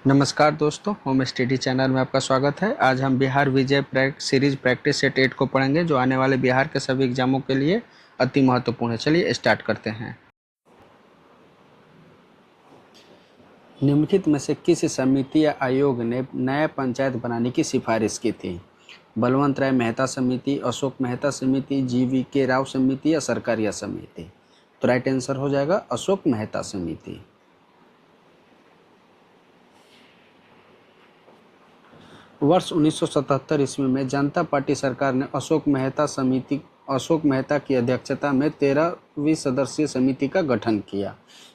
नमस्कार दोस्तों, home study channel में आपका स्वागत है। आज हम बिहार विजय सीरीज प्रैक्टिस सेट 8 को पढ़ेंगे, जो आने वाले बिहार के सभी एग्जामों के लिए अति महत्वपूर्ण है। चलिए स्टार्ट करते हैं। निम्नलिखित में से किस समिति या आयोग ने नया पंचायत बनाने की सिफारिश की थी? बलवंत राय मेहता समिति, अशोक मेहता समिति, GVK राव समिति या सरकारिया समिति? तो राइट आंसर हो जाएगा अशोक मेहता समिति। वर्ष 1977 ईस्वी में जनता पार्टी सरकार ने अशोक मेहता की अध्यक्षता में 13वीं सदस्यीय समिति का गठन किया।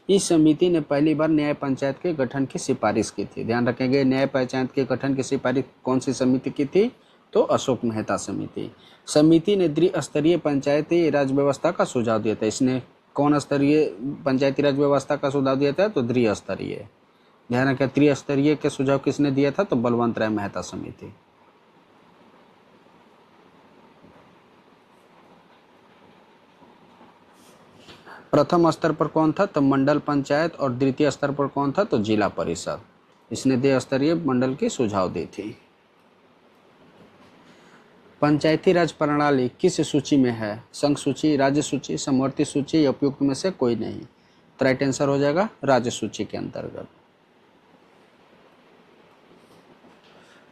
इस समिति ने पहली बार न्याय पंचायत के गठन की सिफारिश की थी। ध्यान रखेंगे, न्याय पंचायत के गठन की सिफारिश कौन सी समिति की थी? तो अशोक मेहता समिति। समिति ने द्विस्तरीय पंचायती राज व्यवस्था का सुझाव दिया था। इसने कौन स्तरीय पंचायती राज व्यवस्था का सुझाव दिया था? तो द्विस्तरीय। ध्यान रखें, त्रिस्तरीय के सुझाव किसने दिया था? तो बलवंत राय मेहता समिति। प्रथम स्तर पर कौन था? तो मंडल पंचायत। और द्वितीय स्तर पर कौन था? तो जिला परिषद। इसने द्विस्तरीय मंडल की सुझाव दी थी। पंचायती राज प्रणाली किस सूची में है? संघ सूची, राज्य सूची, समवर्ती सूची या उपयुक्त में से कोई नहीं? तो राइट आंसर हो जाएगा राज्य सूची के अंतर्गत।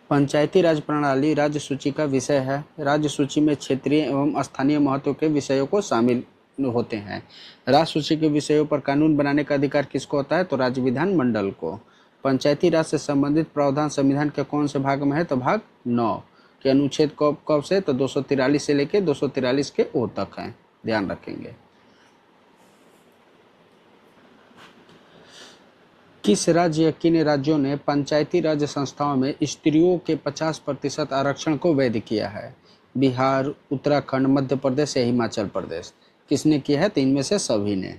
पंचायती राज प्रणाली राज्य सूची का विषय है। राज्य सूची में क्षेत्रीय एवं स्थानीय महत्व के विषयों को शामिल होते हैं। राज्य सूची के विषयों पर कानून बनाने का अधिकार किसको होता है? तो राज्य विधान मंडल को। पंचायती राज से संबंधित प्रावधान संविधान के कौन से भाग में है? तो भाग 9 के अनुच्छेद कब से? तो 243 से लेकर 243 के ओ तक है। ध्यान रखेंगे। किस राज्य या किन राज्यों ने पंचायती राज संस्थाओं में स्त्रियों के 50% आरक्षण को वैध किया है? बिहार, उत्तराखंड, मध्य प्रदेश या हिमाचल प्रदेश? किसने किया है? तो इनमें से सभी ने।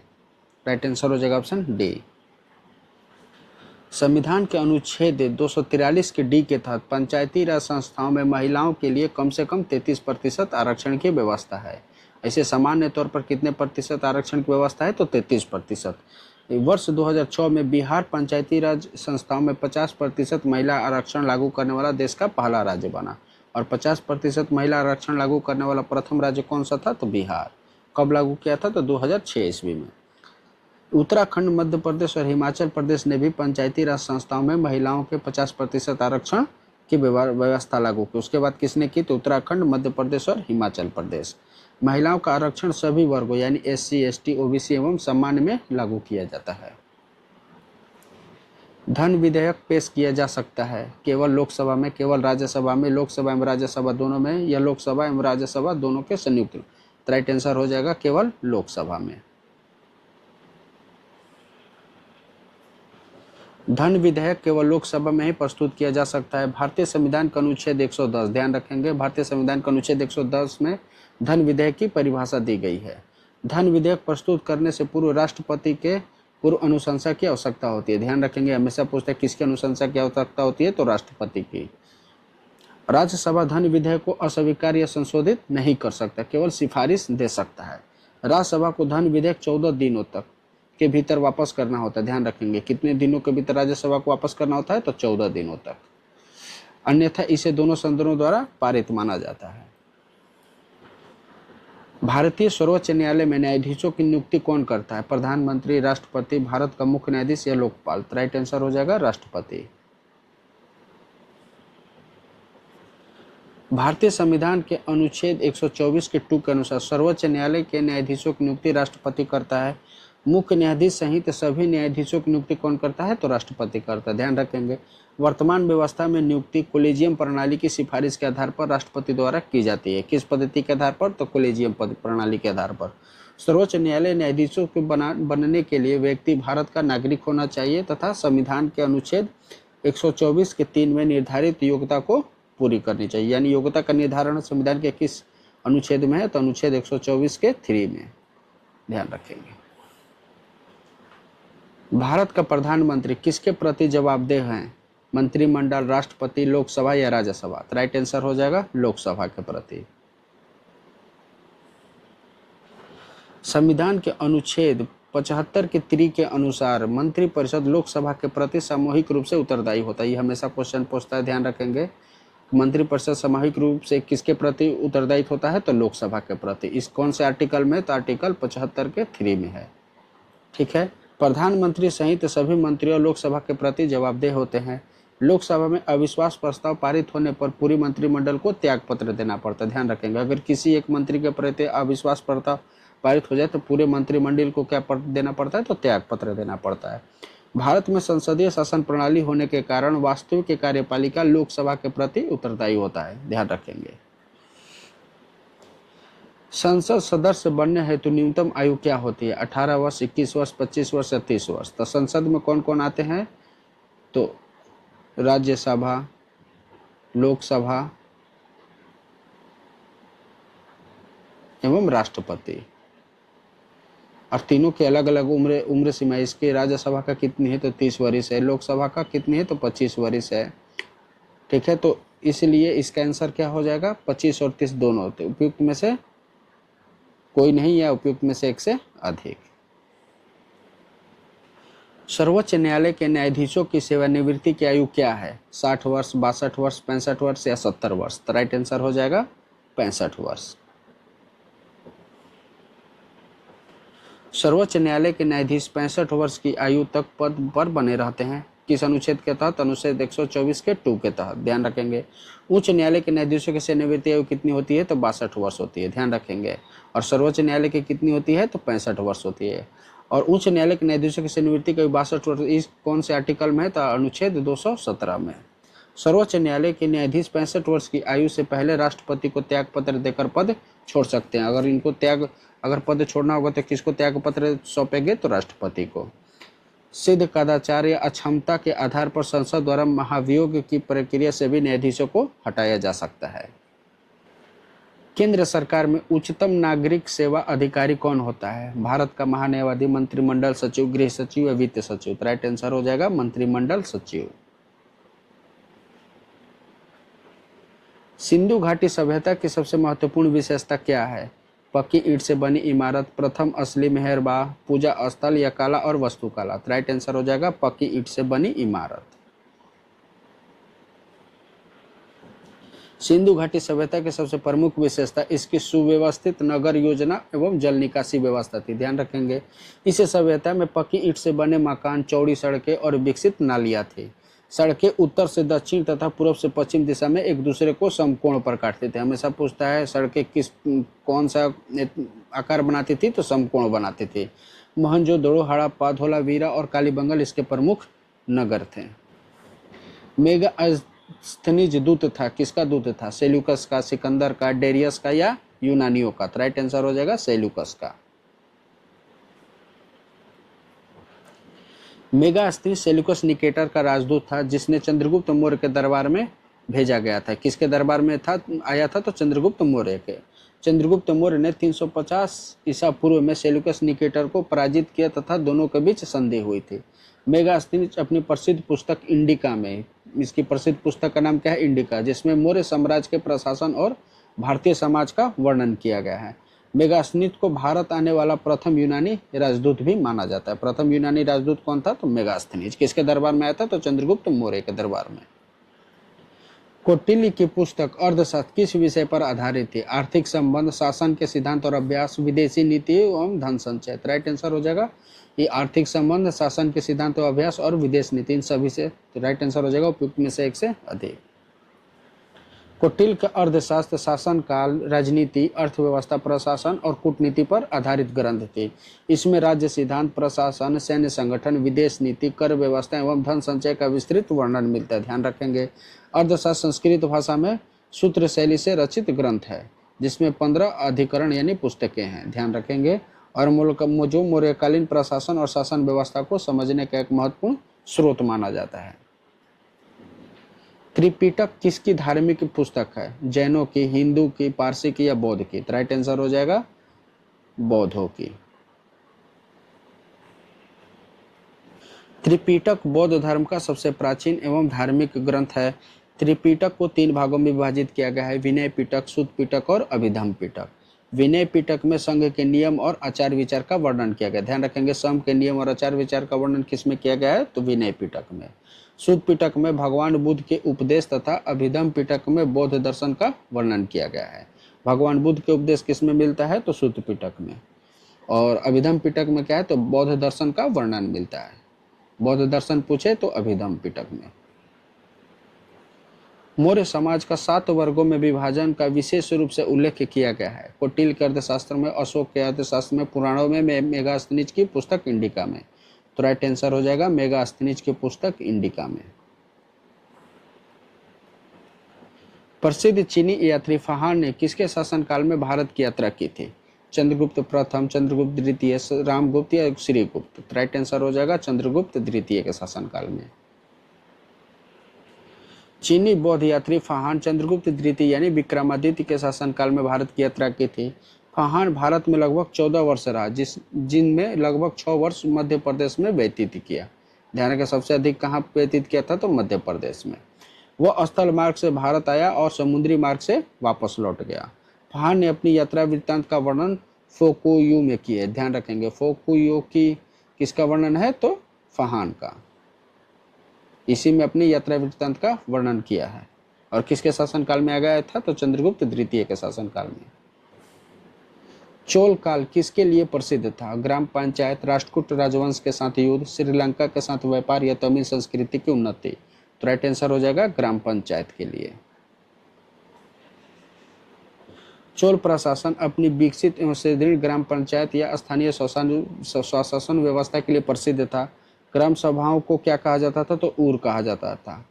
राइट आंसर हो जाएगा ऑप्शन डी। संविधान के अनुच्छेद 243 के डी के तहत पंचायती राज संस्थाओं में महिलाओं के लिए कम से कम 33% आरक्षण की व्यवस्था है। ऐसे सामान्य तौर पर कितने प्रतिशत आरक्षण की व्यवस्था है? तो 33%। वर्ष 2006 में बिहार पंचायती राज संस्थाओं में 50% महिला आरक्षण लागू करने वाला देश का पहला राज्य बना। और 50% महिला आरक्षण लागू करने वाला प्रथम राज्य कौन सा था? तो बिहार। कब लागू किया था? तो 2006 ईस्वी में। उत्तराखंड, मध्य प्रदेश और हिमाचल प्रदेश ने भी पंचायती राज संस्थाओं में महिलाओं के 50% आरक्षण की व्यवस्था लागू की। उसके बाद किसने की? तो उत्तराखंड, मध्य प्रदेश और हिमाचल प्रदेश। महिलाओं का आरक्षण सभी वर्गों यानी SC, ST, OBC एवं सामान्य में लागू किया जाता है। धन विधेयक पेश किया जा सकता है केवल लोकसभा में, केवल राज्यसभा में, लोकसभा एवं राज्यसभा दोनों में, या लोकसभा एवं राज्यसभा दोनों के संयुक्त? तो राइट आंसर हो जाएगा केवल लोकसभा में। धन विधेयक केवल लोकसभा में ही प्रस्तुत किया जा सकता है। भारतीय संविधान का अनुच्छेद 110, ध्यान रखेंगे, भारतीय संविधान का अनुच्छेद 110 में धन विधेयक की परिभाषा दी गई है। धन विधेयक प्रस्तुत करने से पूर्व राष्ट्रपति के पूर्व अनुशंसा की आवश्यकता होती है। ध्यान रखेंगे, हमेशा पूछते हैं किसकी अनुशंसा की आवश्यकता होती है? तो राष्ट्रपति की। राज्यसभा धन विधेयक को अस्वीकार या संशोधित नहीं कर सकता, केवल सिफारिश दे सकता है। राज्यसभा को धन विधेयक 14 दिनों तक के भीतर वापस करना होता है। ध्यान रखेंगे, कितने दिनों के भीतर राज्यसभा को वापस करना होता है? तो 14 दिनों तक। अन्यथा इसे दोनों सदनों द्वारा पारित माना जाता है। भारतीय सर्वोच्च न्यायालय में न्यायाधीशों की नियुक्ति कौन करता है? प्रधानमंत्री, राष्ट्रपति, भारत का मुख्य न्यायाधीश या लोकपाल? राइट आंसर हो जाएगा राष्ट्रपति। भारतीय संविधान के अनुच्छेद 124 के 2 के अनुसार सर्वोच्च न्यायालय के न्यायाधीशों की नियुक्ति राष्ट्रपति करता है। मुख्य न्यायाधीश सहित सभी न्यायाधीशों की नियुक्ति कौन करता है? तो राष्ट्रपति करता है। ध्यान रखेंगे, वर्तमान व्यवस्था में नियुक्ति कोलेजियम प्रणाली की सिफारिश के आधार पर राष्ट्रपति द्वारा की जाती है। किस पद्धति के आधार पर? तो कोलेजियम प्रणाली के आधार पर। सर्वोच्च न्यायालय न्यायाधीशों के बनने के लिए व्यक्ति भारत का नागरिक होना चाहिए तथा संविधान के अनुच्छेद 124 के 3 में निर्धारित योग्यता को पूरी करनी चाहिए। यानी योग्यता का निर्धारण संविधान के किस अनुच्छेद में है? तो अनुच्छेद 124 के 3 में। ध्यान रखेंगे। भारत का प्रधानमंत्री किसके प्रति जवाबदेह हैं? मंत्रिमंडल, राष्ट्रपति, लोकसभा या राज्यसभा? तो राइट आंसर हो जाएगा लोकसभा के प्रति। संविधान के अनुच्छेद 75 के 3 के अनुसार मंत्रिपरिषद लोकसभा के प्रति सामूहिक रूप से उत्तरदायी होता है। ये हमेशा क्वेश्चन पूछता है, ध्यान रखेंगे। मंत्रिपरिषद सामूहिक रूप से किसके प्रति उत्तरदायी होता है? तो लोकसभा के प्रति। इस कौन से आर्टिकल में? तो आर्टिकल 75 के 3 में है। ठीक है। प्रधानमंत्री सहित सभी मंत्रियों लोकसभा के प्रति जवाबदेह होते हैं। लोकसभा में अविश्वास प्रस्ताव पारित होने पर पूरी मंत्रिमंडल को त्याग पत्र देना पड़ता है। ध्यान रखेंगे, अगर किसी एक मंत्री के प्रति अविश्वास प्रस्ताव पारित हो जाए तो पूरे मंत्रिमंडल को क्या देना पड़ता है? तो त्याग पत्र देना पड़ता है। भारत में संसदीय शासन प्रणाली होने के कारण वास्तविक कार्यपालिका लोकसभा के प्रति उत्तरदायी होता है। ध्यान रखेंगे। संसद सदस्य बनने हेतु न्यूनतम आयु क्या होती है? 18 वर्ष, 21 वर्ष, 25 वर्ष या 30 वर्ष। तो संसद में कौन कौन आते हैं? तो राज्यसभा, लोकसभा एवं राष्ट्रपति, और तीनों की अलग अलग उम्र सीमा। इसकी राज्यसभा का कितनी है? तो 30 वर्ष है। लोकसभा का कितनी है? तो 25 वर्ष है। ठीक है, तो इसलिए इसका आंसर क्या हो जाएगा? 25 और 30 दोनों होते। उपयुक्त में से कोई नहीं या उपयुक्त में से एक से अधिक। सर्वोच्च न्यायालय के न्यायाधीशों की सेवानिवृत्ति की आयु क्या है? 60 वर्ष, 62 वर्ष, 65 वर्ष या 70 वर्ष। तो राइट आंसर हो जाएगा 65 वर्ष। सर्वोच्च न्यायालय के न्यायाधीश 65 वर्ष की आयु तक पद पर बने रहते हैं। किस अनुच्छेद के तहत? अनुच्छेद 124 के 2 के तहत। ध्यान रखेंगे। उच्च न्यायालय के न्यायाधीशों की सेवानिवृत्ति आयु कितनी होती है? तो 62 वर्ष होती है। ध्यान रखेंगे। और सर्वोच्च न्यायालय की कितनी होती है? तो 65 वर्ष होती है। और उच्च न्यायालय के न्यायाधीशों की सेवानिवृत्ति का 62 वर्ष इस कौन से आर्टिकल में है? तो अनुच्छेद 217 में। सर्वोच्च न्यायालय के न्यायाधीश 65 वर्ष की आयु से पहले राष्ट्रपति को त्याग पत्र देकर पद छोड़ सकते हैं। अगर पद छोड़ना होगा तो किसको त्याग पत्र सौंपेंगे? तो राष्ट्रपति को। सिद्ध कदाचार या अक्षमता के आधार पर संसद द्वारा महाभियोग की प्रक्रिया से भी न्यायाधीशों को हटाया जा सकता है। केंद्र सरकार में उच्चतम नागरिक सेवा अधिकारी कौन होता है? भारत का महान्यायवादी, मंत्रिमंडल सचिव, गृह सचिव या वित्त सचिव। तो राइट आंसर हो जाएगा मंत्रिमंडल सचिव। सिंधु घाटी सभ्यता की सबसे महत्वपूर्ण विशेषता क्या है? पक्की ईंट से बनी इमारत, प्रथम असली मेहरबाह, पूजा स्थल या कला और वास्तुकला। तो राइट आंसर हो जाएगा पक्की ईंट से बनी इमारत। सिंधु घाटी सभ्यता की सबसे प्रमुख विशेषता इसकी सुव्यवस्थित नगर योजना एवं जल निकासी व्यवस्था थी। ध्यान रखेंगे। इस सभ्यता में पक्की ईंट से बने मकान, चौड़ी सड़कें और विकसित नालियां थी। सड़कें उत्तर से दक्षिण तथा पूर्व से पश्चिम दिशा में एक दूसरे को समकोण पर काटते थे। हमेशा पूछता है सड़कें कौन सा आकार बनाती थी? तो समकोण बनाती थी। मोहनजोदड़ो, हड़प्पा, धोलावीरा और कालीबंगन इसके प्रमुख नगर थे। मेगास्थनीज दूत था, किसका दूत था? सेल्यूकस का, सिकंदर का, डेरियस का या यूनानियों का। राइट आंसर हो जाएगा सेल्यूकस का। मेगास्थनीज सेल्यूकस निकेटर का राजदूत था जिसने चंद्रगुप्त मौर्य के दरबार में भेजा गया था। किसके दरबार में आया था? तो चंद्रगुप्त मौर्य के। चंद्रगुप्त मौर्य ने 350 ईसा पूर्व में सेल्यूकस निकेटर को पराजित किया तथा दोनों के बीच संधि हुई थी। मेगास्थनीज अपनी प्रसिद्ध पुस्तक इंडिका में, इसकी प्रसिद्ध पुस्तक का नाम क्या है? इंडिका, जिसमें मौर्य साम्राज्य के प्रशासन और भारतीय समाज का वर्णन किया गया है। मेगास्थनीज को भारत आने वाला प्रथम यूनानी राजदूत भी माना जाता है। प्रथम यूनानी राजदूत कौन था? तो मेगास्थनीज। किसके दरबार में आया था? तो चंद्रगुप्त मौर्य के दरबार में। कौटिल्य की पुस्तक अर्थशास्त्र किस विषय पर आधारित थी? आर्थिक संबंध, शासन के सिद्धांत और अभ्यास, विदेशी नीति एवं धन संचय। राइट आंसर हो जाएगा ये आर्थिक संबंध, शासन के सिद्धांत और अभ्यास और विदेश नीति, इन सभी से। तो राइट आंसर हो जाएगा उपयुक्त में से एक से अधिक। कौटिल्य का अर्थशास्त्र शासन काल, राजनीति, अर्थव्यवस्था, प्रशासन और कूटनीति पर आधारित ग्रंथ थी। इसमें राज्य सिद्धांत, प्रशासन, सैन्य संगठन, विदेश नीति, कर व्यवस्था एवं धन संचय का विस्तृत वर्णन मिलता है। ध्यान रखेंगे। अर्थशास्त्र संस्कृत भाषा में सूत्र शैली से रचित ग्रंथ है जिसमें 15 अधिकरण यानी पुस्तकें हैं। ध्यान रखेंगे। और जो मौर्यकालीन प्रशासन और शासन व्यवस्था को समझने का एक महत्वपूर्ण स्रोत माना जाता है। त्रिपिटक किसकी धार्मिक पुस्तक है? जैनों की, हिंदू की, पारसी की या बौद्ध की? तो राइट आंसर हो जाएगा बौद्धों की। त्रिपिटक बौद्ध धर्म का सबसे प्राचीन एवं धार्मिक ग्रंथ है। त्रिपिटक को 3 भागों में विभाजित किया गया है: विनय पिटक, सुत्त पिटक और अभिधम्म पिटक। विनय पिटक में संघ के नियम और आचार विचार का वर्णन किया गया। ध्यान रखेंगे, संघ के नियम और आचार विचार का वर्णन किसमें किया गया है? तो विनय पिटक में। सुत पिटक में भगवान बुद्ध के उपदेश तथा अभिधम पिटक में बौद्ध दर्शन का वर्णन किया गया है। भगवान बुद्ध के उपदेश किसमें मिलता है? तो सुत पिटक में। और अभिधम पिटक में क्या है? तो बौद्ध दर्शन का वर्णन मिलता है। बौद्ध दर्शन पूछे तो अभिधम पिटक में। मौर्य समाज का 7 वर्गों में विभाजन का विशेष रूप से उल्लेख किया गया है। कौटिल्य के अर्थशास्त्र में, अशोक के अर्थशास्त्र में, पुराणों में, मेगास्थनीज की पुस्तक इंडिका में। तो राइट आंसर हो जाएगा मेगास्थनीज की पुस्तक इंडिका में। प्रसिद्ध चीनी यात्री फाहान ने किसके शासनकाल में भारत की यात्रा की थी? चंद्रगुप्त प्रथम, चंद्रगुप्त द्वितीय, रामगुप्त या श्रीगुप्त? तो राइट आंसर हो जाएगा चंद्रगुप्त द्वितीय के शासनकाल में। चीनी बौद्ध यात्री फाहान चंद्रगुप्त द्वितीय यानी विक्रमादित्य के शासनकाल में भारत की यात्रा की थी। फाहान भारत में लगभग 14 वर्ष रहा, जिनमें लगभग 6 वर्ष मध्य प्रदेश में व्यतीत किया। ध्यान रखें, सबसे अधिक कहाँ व्यतीत किया था? तो मध्य प्रदेश में। वह स्थल मार्ग से भारत आया और समुद्री मार्ग से वापस लौट गया। फाहान ने अपनी यात्रा वृत्तांत का वर्णन फोकुयू में किया। ध्यान रखेंगे, फोकुयू की किसका वर्णन है? तो फाहान का। इसी में अपनी यात्रा वृत्तांत का वर्णन किया है। और किसके शासनकाल में आ गया था? तो चंद्रगुप्त द्वितीय के शासनकाल में। चोल काल किसके लिए प्रसिद्ध था? ग्राम पंचायत, राष्ट्रकूट राजवंश के साथ युद्ध, श्रीलंका के साथ व्यापार या तमिल संस्कृति की उन्नति? तो राइट आंसर हो जाएगा ग्राम पंचायत के लिए। चोल प्रशासन अपनी विकसित एवं सुदृढ़ ग्राम पंचायत या स्थानीय स्वशासन व्यवस्था के लिए प्रसिद्ध था। ग्राम सभाओं को क्या कहा जाता था? तो ऊर कहा जाता था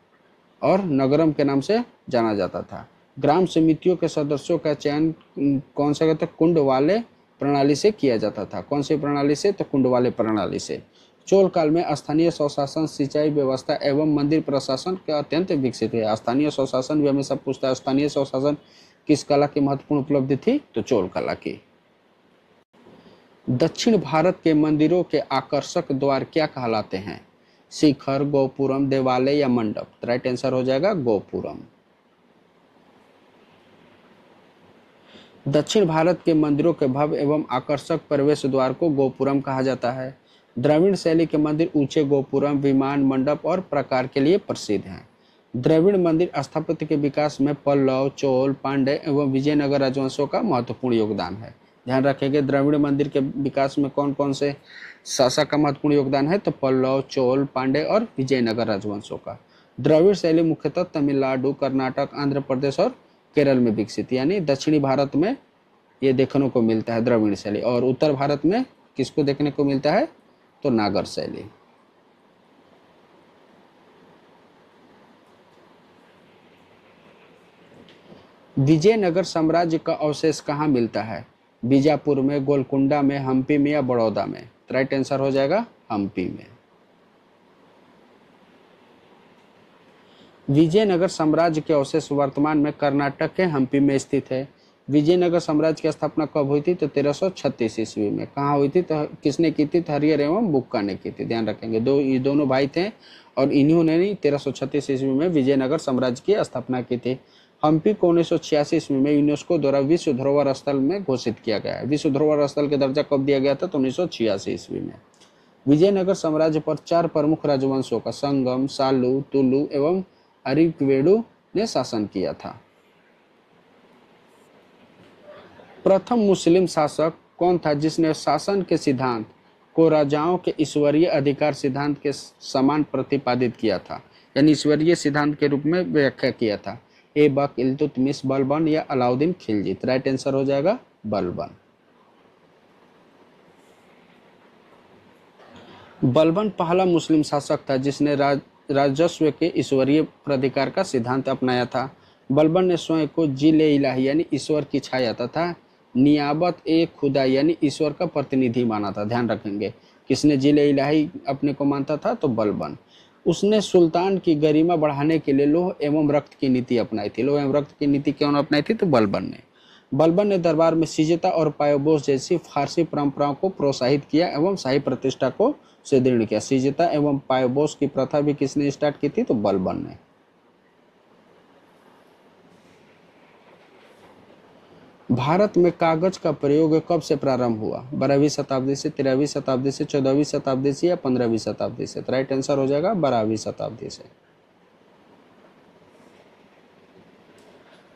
और नगरम के नाम से जाना जाता था। ग्राम समितियों के सदस्यों का चयन कौन सा कहते? कुंड वाले प्रणाली से किया जाता था। कौन सी प्रणाली से? तो कुंड वाले प्रणाली से। चोल काल में स्थानीय स्वशासन, सिंचाई व्यवस्था एवं मंदिर प्रशासन का अत्यंत विकसित है। स्थानीय स्वशासन भी हमेशा पूछता है। स्थानीय स्वशासन किस कला की महत्वपूर्ण उपलब्धि थी? तो चोल कला की। दक्षिण भारत के मंदिरों के आकर्षक द्वार क्या कहलाते हैं? शिखर, गोपुरम, देवालय या मंडप? राइट आंसर हो जाएगा गोपुरम। दक्षिण भारत के मंदिरों के भव्य एवं आकर्षक प्रवेश द्वार को गोपुरम कहा जाता है। द्रविड़ शैली के मंदिर ऊंचे गोपुरम, विमान, मंडप और प्रकार के लिए प्रसिद्ध हैं। द्रविड़ मंदिर स्थापत्य के विकास में पल्लव, चोल, पांड्य एवं विजयनगर राजवंशों का महत्वपूर्ण योगदान है। ध्यान रखेंगे, द्रविड़ मंदिर के विकास में कौन कौन से शासक का महत्वपूर्ण योगदान है? तो पल्लव, चोल, पांड्य और विजयनगर राजवंशों का। द्रविड़ शैली मुख्यतः तमिलनाडु, कर्नाटक, आंध्र प्रदेश और केरल में विकसित, यानी दक्षिणी भारत में ये देखने को मिलता है द्रविड़ शैली। और उत्तर भारत में किसको देखने को मिलता है? तो नागर शैली। विजयनगर साम्राज्य का अवशेष कहाँ मिलता है? बीजापुर में, गोलकुंडा में, हम्पी में या बड़ौदा में? राइट आंसर हो जाएगा हम्पी में। विजयनगर साम्राज्य के अवशेष वर्तमान में कर्नाटक के हम्पी में स्थित है। विजयनगर साम्राज्य की स्थापना कब हुई थी? तो 1336 ईस्वी में। कहाँ हुई थी? तो किसने की थी? हरिहर एवं बुक्का ने की थी। ध्यान रखेंगे, ये दोनों भाई थे और इन्होंने 1336 ईस्वी में विजयनगर साम्राज्य की स्थापना की थी। हम्पी को 1986 ईस्वी में यूनेस्को द्वारा विश्व धरोहर स्थल में घोषित किया गया है। विश्व धरोहर स्थल का दर्जा कब दिया गया था? तो 1986 ईस्वी में। विजयनगर साम्राज्य पर 4 प्रमुख राजवंशों का संगम, सालू, तुलु एवं अरिक्वेडु ने शासन किया था। प्रथम मुस्लिम शासक कौन था जिसने शासन के सिद्धांत को राजाओं के ईश्वरीय अधिकार सिद्धांत के समान प्रतिपादित किया था, यानी ईश्वरीय सिद्धांत के रूप में व्याख्या किया था? ऐबक, इल्तुतमिश, बलबन या अलाउद्दीन खिलजी? राइट आंसर हो जाएगा बलबन। बलबन पहला मुस्लिम शासक था जिसने राजस्व के ईश्वरीय प्राधिकार का सिद्धांत अपनाया था। बलबन ने स्वयं को जिले इलाही यानी ईश्वर की छाया तथा नियाबत ए खुदा यानी ईश्वर का प्रतिनिधि माना था। ध्यान रखेंगे, किसने जिले इलाही अपने को मानता था? तो बलबन। उसने सुल्तान की गरिमा बढ़ाने के लिए लौह एवं रक्त की नीति अपनाई थी। लौह एवं रक्त की नीति कौन अपनाई थी? तो बलबन ने दरबार में सिजता और पायोबोस जैसी फारसी परंपराओं को प्रोत्साहित किया एवं शाही प्रतिष्ठा को सुदृढ़ किया। सिजता एवं पायोबोस की प्रथा भी किसने स्टार्ट की थी? तो बलबन ने। भारत में कागज का प्रयोग कब से प्रारंभ हुआ? 12वीं शताब्दी से, 13वीं शताब्दी से, 14वीं शताब्दी से या 15वीं शताब्दी से? तो राइट आंसर हो जाएगा 12वीं शताब्दी से।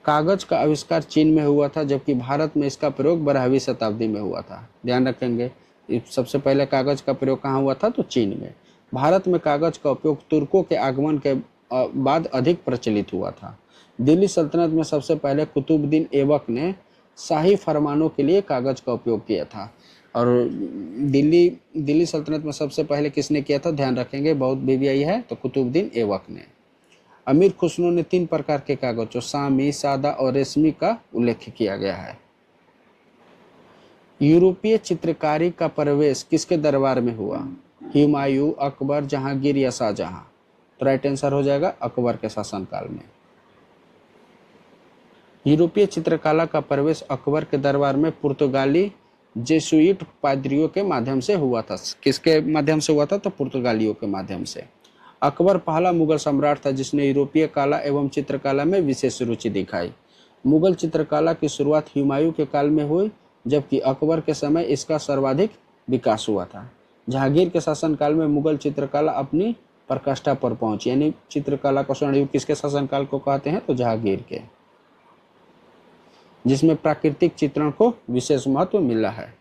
कागज का आविष्कार चीन में हुआ था, जबकि भारत में इसका प्रयोग 12वीं शताब्दी में हुआ था। ध्यान रखेंगे, सबसे पहले कागज का प्रयोग कहाँ हुआ था? तो चीन में। भारत में कागज का उपयोग तुर्कों के आगमन के बाद अधिक प्रचलित हुआ था। दिल्ली सल्तनत में सबसे पहले कुतुबुद्दीन ऐबक ने शाही फरमानों के लिए कागज का उपयोग किया था। और दिल्ली सल्तनत में सबसे पहले किसने किया था? ध्यान रखेंगे, बहुत बीबीआई है, तो कुतुबुद्दीन ऐबक ने। अमीर खुसरो ने 3 प्रकार के कागजों शामी, सादा और रेशमी का उल्लेख किया गया है। यूरोपीय चित्रकारी का प्रवेश किसके दरबार में हुआ? हुमायूं, अकबर, जहांगीर या शाहजहां? तो राइट आंसर हो जाएगा अकबर के शासनकाल में। यूरोपीय चित्रकला का प्रवेश अकबर के दरबार में पुर्तगाली जेसुइट पादरियों के माध्यम से हुआ था। किसके माध्यम से हुआ था? तो पुर्तगालियों के माध्यम से। अकबर पहला मुगल सम्राट था जिसने यूरोपीय कला एवं चित्रकला में विशेष रुचि दिखाई। मुगल चित्रकला की शुरुआत हुमायूं के काल में हुई, जबकि अकबर के समय इसका सर्वाधिक विकास हुआ था। जहांगीर के शासनकाल में मुगल चित्रकला अपनी प्रकाष्ठा पर पहुंची, यानी चित्रकला का स्वर्ण युग किसके शासनकाल को कहते हैं? तो जहांगीर के, जिसमें प्राकृतिक चित्रण को विशेष महत्व मिला है।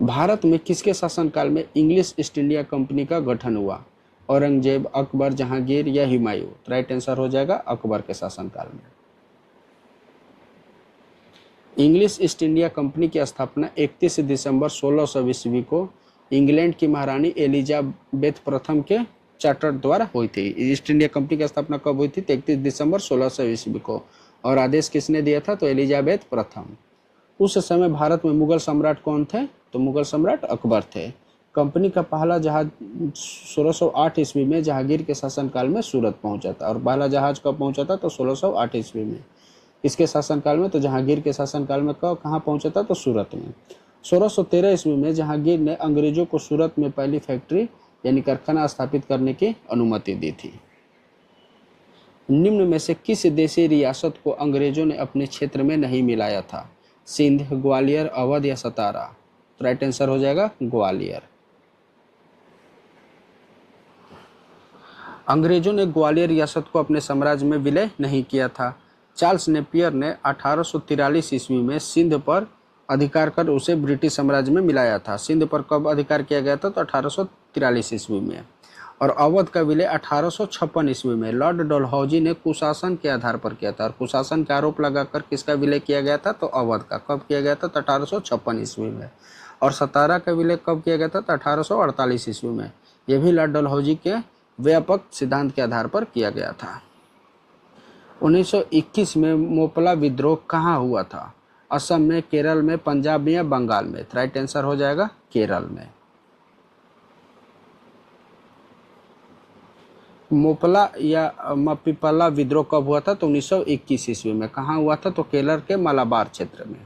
भारत में किसके शासनकाल में इंग्लिश ईस्ट इंडिया कंपनी का गठन हुआ? औरंगजेब, अकबर, जहांगीर या हुमायूं? राइट आंसर हो जाएगा अकबर के शासनकाल में। इंग्लिश ईस्ट इंडिया कंपनी की स्थापना 31 दिसंबर 1600 ईस्वी को इंग्लैंड की महारानी एलिजाबेथ प्रथम के चार्टर द्वारा हुई थी। ईस्ट इंडिया कंपनी की स्थापना कब हुई थी? 31 दिसंबर 1600 ईस्वी को। और आदेश किसने दिया था? तो एलिजाबेथ प्रथम। उस समय भारत में मुगल सम्राट कौन थे? तो मुगल सम्राट अकबर थे। कंपनी का पहला जहाज 1608 ईस्वी में जहांगीर के शासनकाल में सूरत पहुंचा था। और पहला जहाज कब पहुंचा था? तो 1608 ईस्वी में। इसके शासनकाल में, तो जहांगीर के शासनकाल में कहाँ पहुंचा था? तो सूरत में। 1613 ईस्वी में जहांगीर ने अंग्रेजों को सूरत में पहली फैक्ट्री यानी कारखाना स्थापित करने की अनुमति दी थी। निम्न में से किस देशी रियासत को अंग्रेजों ने अपने क्षेत्र में नहीं मिलाया था? सिंध, ग्वालियर, अवध या सतारा? तो राइट आंसर हो जाएगा ग्वालियर। अंग्रेजों ने ग्वालियर रियासत को अपने साम्राज्य में विलय नहीं किया था। चार्ल्स नेपियर ने 1843 ईस्वी में सिंध पर अधिकार कर उसे ब्रिटिश साम्राज्य में मिलाया था। सिंध पर कब अधिकार किया गया था? तो 1843 ईस्वी में। और अवध का विलय 1856 ईस्वी में लॉर्ड डलहौजी ने कुशासन के आधार पर किया था। और कुशासन का आरोप लगाकर किसका विलय किया गया था? तो अवध का। कब किया गया था? तो 1856 ईस्वी में। और सतारा का विलय कब किया गया था? तो 1848 ईस्वी में। यह भी लॉर्ड डलहौजी के व्यापक सिद्धांत के आधार पर किया गया था। 1921 में मोपला विद्रोह कहाँ हुआ था? असम में, केरल में, पंजाब में या बंगाल में? राइट आंसर हो जाएगा केरल में। मोपला या मपिपला विद्रोह कब हुआ था? तो 1921 ईस्वी में। कहाँ हुआ था? तो केरल के मलाबार क्षेत्र में।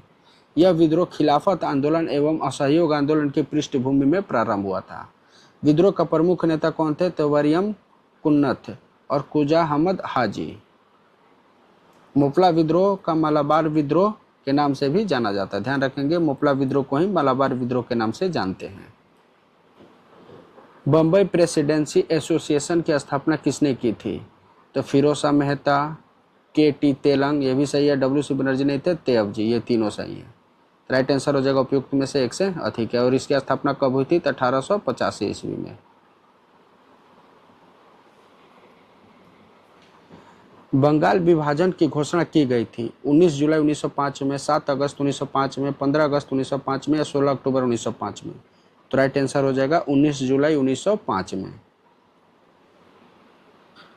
यह विद्रोह खिलाफत आंदोलन एवं असहयोग आंदोलन की पृष्ठभूमि में प्रारंभ हुआ था। विद्रोह का प्रमुख नेता कौन थे? तो वरियम कुन्नथ और कुजा अहमद हाजी। मोपला विद्रोह का मलाबार विद्रोह के नाम से भी जाना जाता है। ध्यान रखेंगे, मोपला विद्रोह को ही मलाबार विद्रोह के नाम से जानते हैं। बम्बई प्रेसिडेंसी एसोसिएशन की स्थापना किसने की थी? तो फिरोज शाह मेहता, के.टी. तेलंग, ये भी सही है, डब्ल्यू.सी. बनर्जी नहीं थे, तेव जी, ये तीनों सही है। राइट आंसर हो जाएगा उपयुक्त में से एक से अधिक है। और इसकी स्थापना कब हुई थी? तो 1885 ईस्वी में। बंगाल विभाजन की घोषणा की गई थी 19 जुलाई 1905 में, 7 अगस्त 1905 में, 15 अगस्त 1905 में या 16 अक्टूबर 1905 में? तो राइट आंसर हो जाएगा 19 जुलाई 1905 में।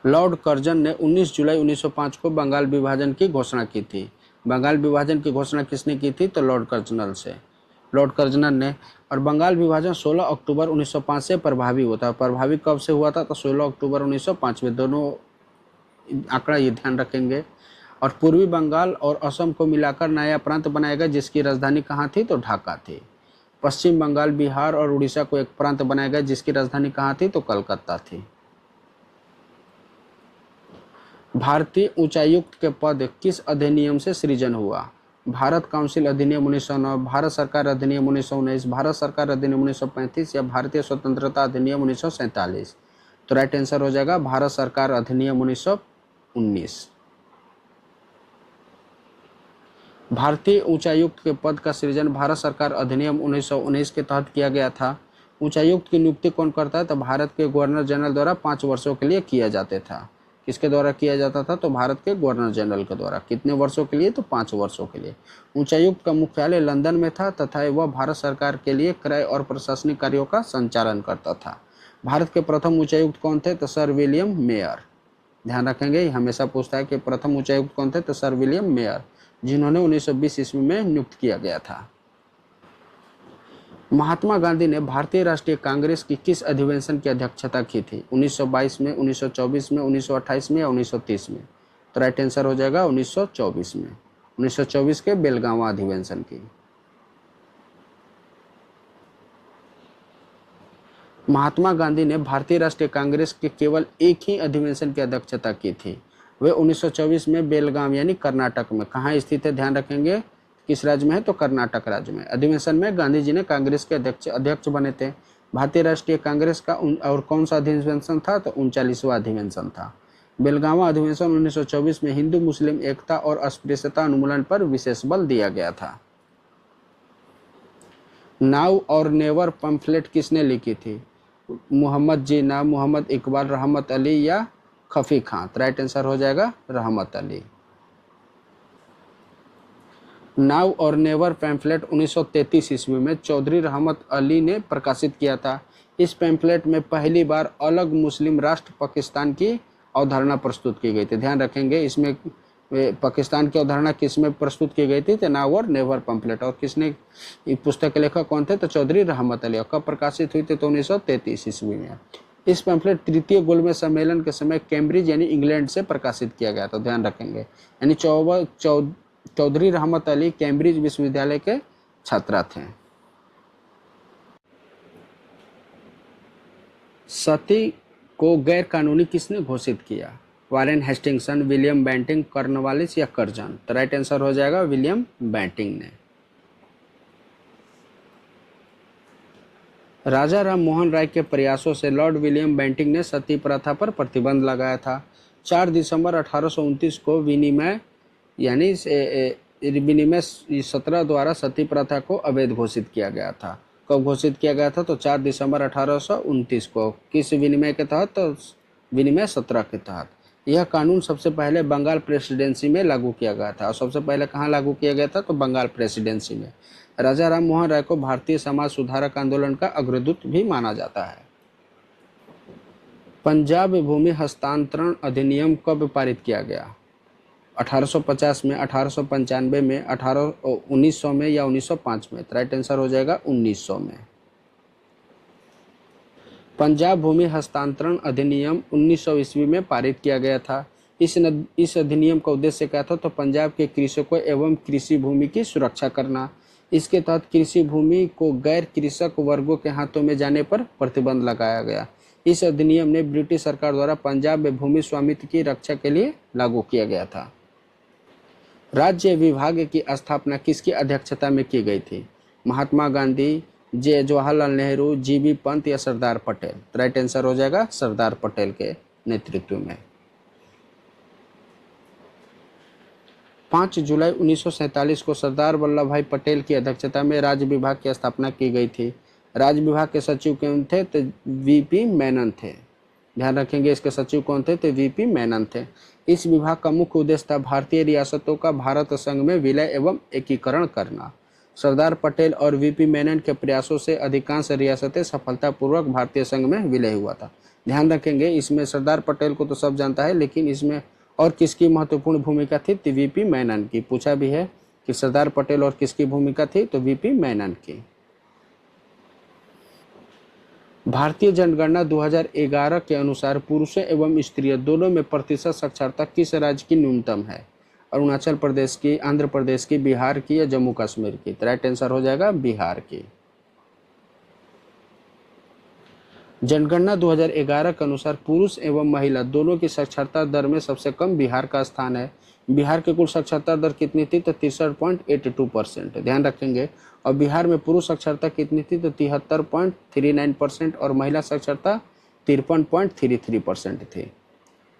लॉर्ड कर्जन ने 19 जुलाई 1905 को बंगाल विभाजन की घोषणा की थी। बंगाल विभाजन की घोषणा किसने की थी? तो लॉर्ड कर्जनल ने। और बंगाल विभाजन 16 अक्टूबर 1905 से प्रभावी होता है। प्रभावी कब से हुआ था? तो 16 अक्टूबर 1905 में। दोनों आंकड़ा ये ध्यान रखेंगे। और पूर्वी बंगाल और असम को मिलाकर नया प्रांत बनाया गया जिसकी राजधानी कहाँ थी? तो ढाका थी। पश्चिम बंगाल, बिहार और उड़ीसा को एक प्रांत बनाया गया जिसकी राजधानी कहाँ थी? तो कलकत्ता थी। भारतीय उच्चायुक्त के पद किस अधिनियम से सृजन हुआ? भारत काउंसिल अधिनियम 1909, भारत सरकार अधिनियम 1919, भारत सरकार अधिनियम 1935 या भारतीय स्वतंत्रता अधिनियम 1947? तो राइट आंसर हो जाएगा भारत सरकार अधिनियम 1919। भारतीय उच्चायुक्त के पद का सृजन भारत सरकार अधिनियम 1919 के तहत किया गया था। उच्चायुक्त की नियुक्ति कौन करता है? तो भारत के गवर्नर जनरल द्वारा 5 वर्षों के लिए किया जाता था। किसके द्वारा किया जाता था? तो भारत के गवर्नर जनरल के द्वारा। कितने वर्षों के लिए? तो 5 वर्षों के लिए। उच्चायुक्त का मुख्यालय लंदन में था तथा वह भारत सरकार के लिए क्रय और प्रशासनिक कार्यों का संचालन करता था। भारत के प्रथम उच्चायुक्त कौन थे? तो सर विलियम मेयर। ध्यान रखेंगे, हमेशा पूछता है कि प्रथम उच्चायुक्त कौन थे? तो सर विलियम मेयर, जिन्होंने 1920 ईस्वी में नियुक्त किया गया था। महात्मा गांधी ने भारतीय राष्ट्रीय कांग्रेस की किस अधिवेशन की अध्यक्षता की थी? 1922 में, 1924 में, 1928 में या 1930 में? तो राइट आंसर हो जाएगा 1924 में। 1924 के बेलगांव अधिवेशन की। महात्मा गांधी ने भारतीय राष्ट्रीय कांग्रेस के केवल एक ही अधिवेशन की अध्यक्षता की थी। वे 1924 में बेलगाम यानी कर्नाटक में। कहाँ स्थित है? ध्यान रखेंगे, किस राज्य में है? तो कर्नाटक राज्य में। अधिवेशन में गांधी जी ने कांग्रेस के अध्यक्ष बने थे। भारतीय राष्ट्रीय कांग्रेस का और कौन सा अधिवेशन था? तो 39वां अधिवेशन था। बेलगावा अधिवेशन 1924 में हिंदू मुस्लिम एकता और अस्पृश्यता उन्मूलन पर विशेष बल दिया गया था। नाउ और नेवर पंफलेट किसने लिखी थी? मोहम्मद जीना, मोहम्मद इकबाल, रहमत अली या खफी खां? राइट आंसर हो जाएगा रहमत अली। नाउ और नेवर पैम्फलेट 1933 ईस्वी में चौधरी रहमत अली ने प्रकाशित किया था। इस पैम्फलेट में पहली बार अलग मुस्लिम राष्ट्र पाकिस्तान की अवधारणा प्रस्तुत की गई थी। ध्यान रखेंगे, इसमें पाकिस्तान की अवधारणा किस में प्रस्तुत की गई थी? तो नाउ और नेवर पैम्फलेट। और किसने, पुस्तक के लेखक कौन थे? तो चौधरी रहमत अली। और कब प्रकाशित हुई थी? तो 1933 ईस्वी में। इस पैम्फलेट तृतीय गोलमेज सम्मेलन के समय कैम्ब्रिज यानी इंग्लैंड से प्रकाशित किया गया था। ध्यान रखेंगे, यानी चौधरी रहमत अली कैम्ब्रिज विश्वविद्यालय के छात्रा थे। सती को गैर कानूनी किसने घोषित किया? वारेन हेस्टिंगसन, विलियम बेंटिंग, कॉर्नवालिस या कर्जन? तो राइट आंसर हो जाएगा विलियम बेंटिंग ने। राजा राम मोहन राय के प्रयासों से लॉर्ड विलियम बेंटिंग ने सती प्रथा पर प्रतिबंध लगाया था। 4 दिसंबर 1829 को विनिमय 17 द्वारा सती प्रथा को अवैध घोषित किया गया था। कब घोषित किया गया था? तो 4 दिसंबर 1829 को। किस विनिमय के तहत? तो विनिमय 17 के तहत। यह कानून सबसे पहले बंगाल प्रेसिडेंसी में लागू किया गया था। और सबसे पहले कहाँ लागू किया गया था? तो बंगाल प्रेसिडेंसी में। राजा राम मोहन राय को भारतीय समाज सुधारक आंदोलन का अग्रदूत भी माना जाता है। पंजाब भूमि हस्तांतरण अधिनियम कब पारित किया गया? 1850 में, 1895 में, 1900 में या 1905 में? राइट आंसर हो जाएगा 1900 में। पंजाब भूमि हस्तांतरण अधिनियम 1900 ईस्वी में पारित किया गया था। इस अधिनियम का उद्देश्य क्या था? तो पंजाब के कृषकों एवं कृषि भूमि की सुरक्षा करना। इसके तहत कृषि भूमि को गैर कृषक वर्गों के हाथों में जाने पर प्रतिबंध लगाया गया। इस अधिनियम ने ब्रिटिश सरकार द्वारा पंजाब में भूमि स्वामित्व की रक्षा के लिए लागू किया गया था। राज्य विभाग की स्थापना किसकी अध्यक्षता में की गई थी? महात्मा गांधी, जवाहरलाल नेहरू, जीबी पंत या सरदार पटेल? राइट आंसर हो जाएगा सरदार पटेल के नेतृत्व में। 5 जुलाई 1947 को सरदार वल्लभ भाई पटेल की अध्यक्षता में राज्य विभाग की स्थापना की गई थी। राज्य विभाग के सचिव कौन थे? तो वीपी मेनन थे। ध्यान रखेंगे, इसके सचिव कौन थे? तो वीपी मेनन थे। इस विभाग का मुख्य उद्देश्य था भारतीय रियासतों का भारत संघ में विलय एवं एकीकरण करना। सरदार पटेल और वीपी मेनन के प्रयासों से अधिकांश रियासतें सफलतापूर्वक भारतीय संघ में विलय हुआ था। ध्यान रखेंगे, इसमें सरदार पटेल को तो सब जानता है, लेकिन इसमें और किसकी महत्वपूर्ण भूमिका थी? तो वीपी मेनन की। पूछा भी है कि सरदार पटेल और किसकी भूमिका थी? तो वीपी मेनन की। भारतीय जनगणना 2011 के अनुसार पुरुषों एवं स्त्रियों दोनों में प्रतिशत साक्षरता किस राज्य की न्यूनतम है? अरुणाचल प्रदेश की, आंध्र प्रदेश की, बिहार की या जम्मू कश्मीर की? तो राइट आंसर हो जाएगा बिहार की। जनगणना 2011 के अनुसार पुरुष एवं महिला दोनों की साक्षरता दर में सबसे कम बिहार का स्थान है। बिहार की कुल साक्षरता दर कितनी थी? तो 63.82%। ध्यान रखेंगे। और बिहार में पुरुष साक्षरता कितनी थी? तो 73.39% और महिला साक्षरता 53.33% थी।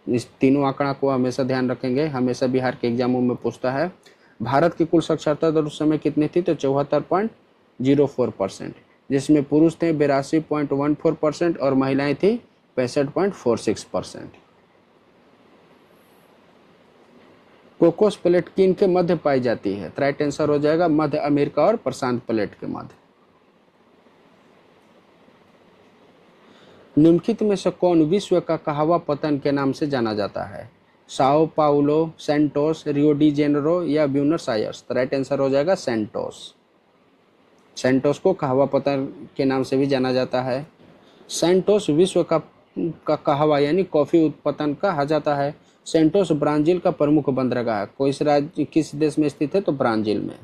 इस तीनों आंकड़ा को हमेशा ध्यान रखेंगे, हमेशा बिहार के एग्जामों में पूछता है। भारत की कुल साक्षरता दर उस समय कितनी थी? तो 74.04%, जिसमें पुरुष थे 82.14% और महिलाएं थी 65.46%। कोकोस प्लेट किन के मध्य पाई जाती है? तो राइट आंसर हो जाएगा मध्य अमेरिका और प्रशांत प्लेट के मध्य। निम्नलिखित में से कौन विश्व का कहवा पतन के नाम से जाना जाता है? Sao Paulo, Santos, Rio de Janeiro या ब्यूनस आयर्स? तो राइट आंसर हो जाएगा सैंटोस। सैंटोस को कहवा पतन के नाम से भी जाना जाता है। सैंटोस विश्व का कहवा यानी कॉफी उत्पादन कहा जाता है। सैंटोस ब्राजील का प्रमुख बंदरगाह है। किस देश में स्थित है? तो ब्राजील में।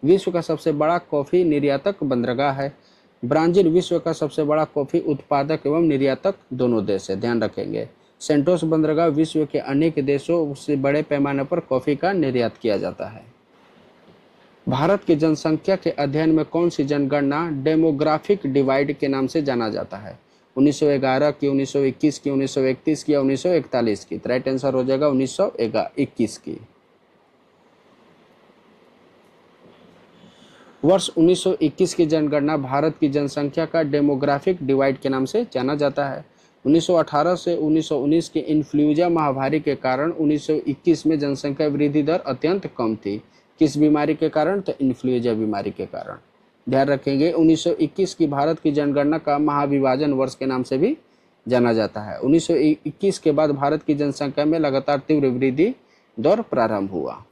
विश्व का सबसे बड़ा कॉफी निर्यातक बंदरगाह है। ब्राजील विश्व का सबसे बड़ा कॉफी उत्पादक एवं निर्यातक दोनों देश है। ध्यान रखेंगे। सैंटोस बंदरगाह विश्व के अनेक देशों से बड़े पैमाने पर कॉफी का निर्यात किया जाता है। भारत की जनसंख्या के अध्ययन में कौन सी जनगणना डेमोग्राफिक डिवाइड के नाम से जाना जाता है? 1911 की, 1921 की, 1931 की या 1941 की? राइट आंसर हो जाएगा 1921 की। वर्ष 1921 की जनगणना भारत की जनसंख्या का डेमोग्राफिक डिवाइड के नाम से जाना जाता है। 1918 से 1919 के इन्फ्लुएंजा महामारी के कारण 1921 में जनसंख्या वृद्धि दर अत्यंत कम थी। किस बीमारी के कारण? तो इन्फ्लुएंजा बीमारी के कारण। ध्यान रखेंगे। 1921 की भारत की जनगणना का महाविभाजन वर्ष के नाम से भी जाना जाता है। 1921 के बाद भारत की जनसंख्या में लगातार तीव्र वृद्धि दौर प्रारंभ हुआ।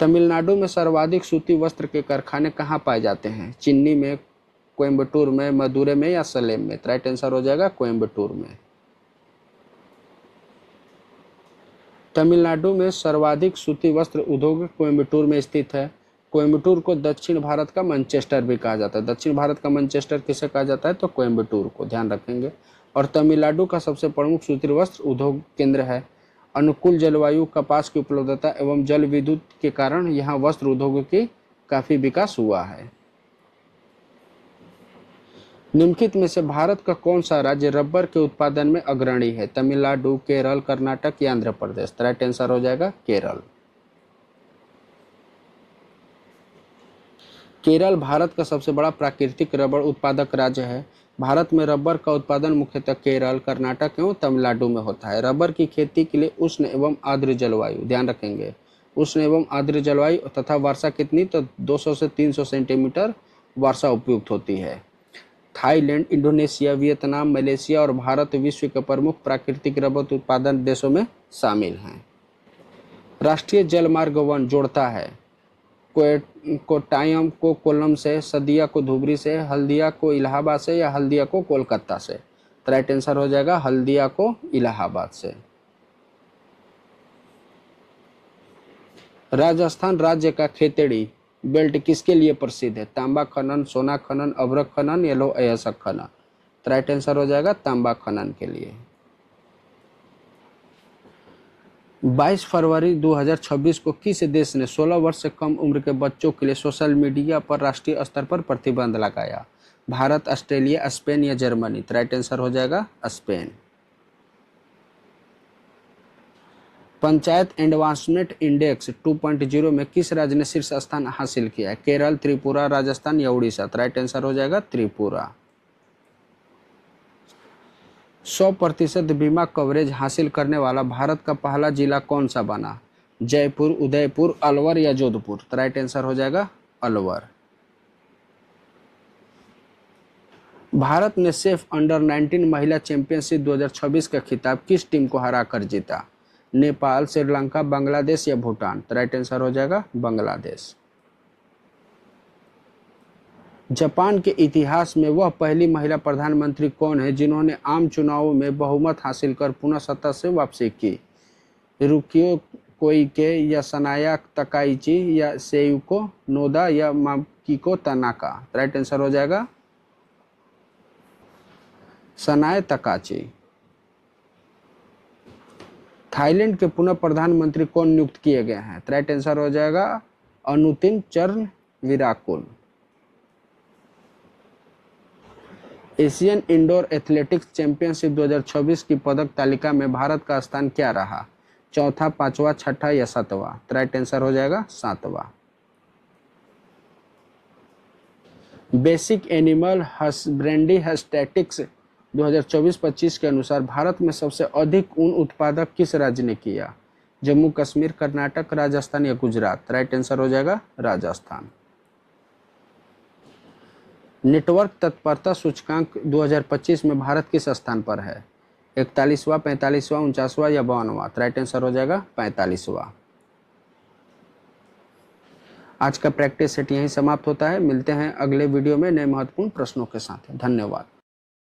तमिलनाडु में सर्वाधिक सूती वस्त्र के कारखाने कहाँ पाए जाते हैं? चेन्नई में, कोयम्बटूर में, मदुरै में या सलेम में? राइट आंसर हो जाएगा कोयम्बटूर में। तमिलनाडु में सर्वाधिक सूती वस्त्र उद्योग कोयम्बटूर में स्थित है। कोयम्बटूर को दक्षिण भारत का मैनचेस्टर भी कहा जाता है। दक्षिण भारत का मैनचेस्टर किसे कहा जाता है? तो कोयम्बटूर को। ध्यान रखेंगे। और तमिलनाडु का सबसे प्रमुख सूती वस्त्र उद्योग केंद्र है। अनुकूल जलवायु, कपास की उपलब्धता एवं जल विद्युत के कारण यहाँ वस्त्र उद्योग की काफी विकास हुआ है। निम्नलिखित में से भारत का कौन सा राज्य रबर के उत्पादन में अग्रणी है? तमिलनाडु, केरल, कर्नाटक या आंध्र प्रदेश? राइट आंसर हो जाएगा केरल। केरल भारत का सबसे बड़ा प्राकृतिक रबर उत्पादक राज्य है। भारत में रबर का उत्पादन मुख्यतः केरल, कर्नाटक एवं तमिलनाडु में होता है। रबर की खेती के लिए उष्ण एवं आर्द्र जलवायु, ध्यान रखेंगे, उष्ण एवं आर्द्र जलवायु तथा वर्षा कितनी? तो 200 से 300 सेंटीमीटर वर्षा उपयुक्त होती है। थाईलैंड, इंडोनेशिया, वियतनाम, मलेशिया और भारत विश्व के प्रमुख प्राकृतिक रबर उत्पादन देशों में शामिल हैं। राष्ट्रीय जलमार्ग 1 जोड़ता है कोट्टायम को कोल्लम से, सदिया को धुबरी से, हल्दिया को इलाहाबाद से या हल्दिया को कोलकाता से? तो राइट आंसर हो जाएगा हल्दिया को इलाहाबाद से। राजस्थान राज्य का खेतड़ी बेल्ट किसके लिए प्रसिद्ध है? तांबा खनन, सोना खनन, अभ्रक खनन या लौह अयस्क खनन? तो राइट आंसर हो जाएगा तांबा खनन के लिए। 22 फरवरी 2026 को किस देश ने 16 वर्ष से कम उम्र के बच्चों के लिए सोशल मीडिया पर राष्ट्रीय स्तर पर प्रतिबंध लगाया? भारत, ऑस्ट्रेलिया, स्पेन या जर्मनी? तो राइट आंसर हो जाएगा स्पेन। पंचायत एडवांसमेंट इंडेक्स 2.0 में किस राज्य ने शीर्ष स्थान हासिल किया है? केरल, त्रिपुरा, राजस्थान या उड़ीसा? तो राइट आंसर हो जाएगा त्रिपुरा। 100% बीमा कवरेज हासिल करने वाला भारत का पहला जिला कौन सा बना? जयपुर, उदयपुर, अलवर या जोधपुर? तो राइट आंसर हो जाएगा अलवर। भारत ने सेफ अंडर 19 महिला चैंपियनशिप 2026 का खिताब किस टीम को हराकर जीता? नेपाल, श्रीलंका, बांग्लादेश या भूटान? तो राइट आंसर हो जाएगा बांग्लादेश। जापान के इतिहास में वह पहली महिला प्रधानमंत्री कौन है जिन्होंने आम चुनावों में बहुमत हासिल कर पुनः सत्ता से वापसी की? रुकियो कोइके या सनाया तकाइची या सेयुको नोदा या माकिको तानाका? राइट आंसर हो जाएगा सनाया तकाची। थाईलैंड के पुनः प्रधानमंत्री कौन नियुक्त किए गए हैं? राइट आंसर हो जाएगा अनुतिन चरण विराकुल। एशियन इंडोर एथलेटिक्स चैंपियनशिप 2026 की पदक तालिका में भारत का स्थान क्या रहा? चौथा, पांचवा, छठा या सातवां? राइट आंसर हो जाएगा सातवां। बेसिक एनिमल हस्बेंड्री स्टैटिस्टिक्स 2024-25 के अनुसार भारत में सबसे अधिक ऊन उत्पादक किस राज्य ने किया? जम्मू कश्मीर, कर्नाटक, राजस्थान या गुजरात? राइट आंसर हो जाएगा राजस्थान। नेटवर्क तत्परता सूचकांक 2025 में भारत किस स्थान पर है? 41वां, 45वां, 49वां या 52वां? राइट आंसर हो जाएगा 45वां। आज का प्रैक्टिस सेट यहीं समाप्त होता है। मिलते हैं अगले वीडियो में नए महत्वपूर्ण प्रश्नों के साथ। धन्यवाद।